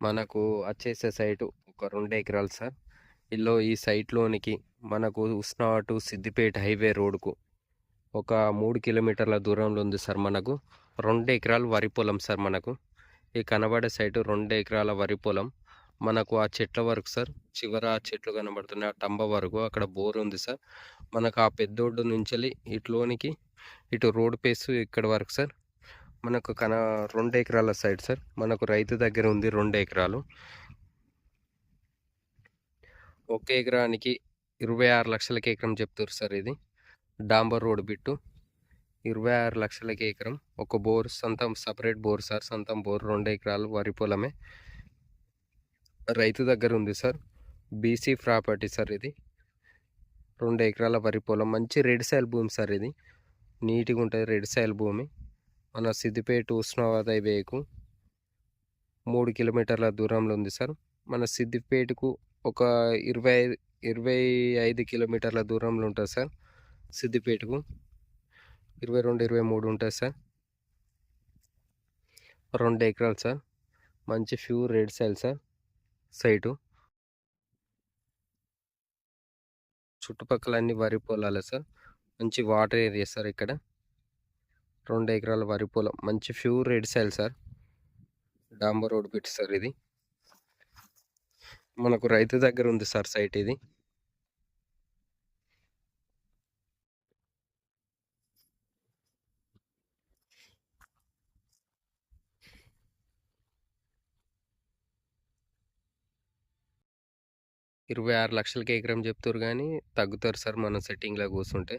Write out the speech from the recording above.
మనకు వచ్చేసే సైటు ఒక 2 ఎకరాలు సార్. ఈ సైట్‌లోనికి మనకు ఉస్నావ టు సిద్దిపేట హైవే రోడ్‌కు ఒక 3 కిలోమీటర్ల దూరంలో ఉంది సార్ మనకు. 2 ఎకరాలు వరి పొలం సార్ మనకు. ఈ కనబడే సైటు 2 ఎకరాల వరి పొలం. మనకు ఆ చెట్ల వరకు సార్, చివర ఆ చెట్లు కనబడుతున్నాయి. ఆ టంబ వరకు అక్కడ బోర్ ఉంది సార్. మనకు ఆ పెద్దొడ్డు నుంచెల్లి ఇటు రోడ్ పేసు ఇక్కడి వరకు సార్. మనకు 2 ఎకరాల సైట్ సార్. మనకు రైతు దగ్గర ఉంది 2 ఎకరాలు. ఒక ఎకరానికి 26 లక్షలకి ఎకరం చెప్తుర్రు సార్ ఇది. డాంబర్ రోడ్ బిట్టు 26 లక్షలకి ఎకరం. ఒక బోర్ సొంతం సపరేట్ బోర్ సార్. సొంతం బోర్ 2 ఎకరాలు వరి పొలమే. రైతు దగ్గర ఉంది సార్. బీసీ ప్రాపర్టీ సార్ ఇది. 2 ఎకరాల వరి పొలం. మంచి రెడ్ సాయిల్ భూమి సార్ ఇది. నీట్‌గా ఉంటుంది రెడ్ సాయిల్ భూమి. మన సిద్దిపేట ఉస్మానాబాద్ హైవేకు 3 కిలోమీటర్ల దూరంలో ఉంది సార్. మన సిద్దిపేటకు ఒక 25 కిలోమీటర్ల దూరంలో ఉంటుంది సార్. సిద్దిపేటకు 22, 23 ఉంటుంది సార్. 2 ఎకరాలు సార్. మంచి pure red soil sir site. చుట్టుపక్కల అన్ని వరి పొలాలే సార్. మంచి వాటర్ ఏరియా సార్ ఇక్కడ. 2 ఎకరాల వరి పొలం. మంచి ప్యూర్ రెడ్ సాయిల్ సార్. డాంబర్ రోడ్ బిట్ సార్ ఇది. మనకు రైతు దగ్గర ఉంది సార్ సైట్ ఇది. ఇరవై 26 లక్షలకి ఎకరం చెప్తుర్రు కానీ తగ్గుతారు సార్ మనం సెట్టింగ్లో కూర్చుంటే.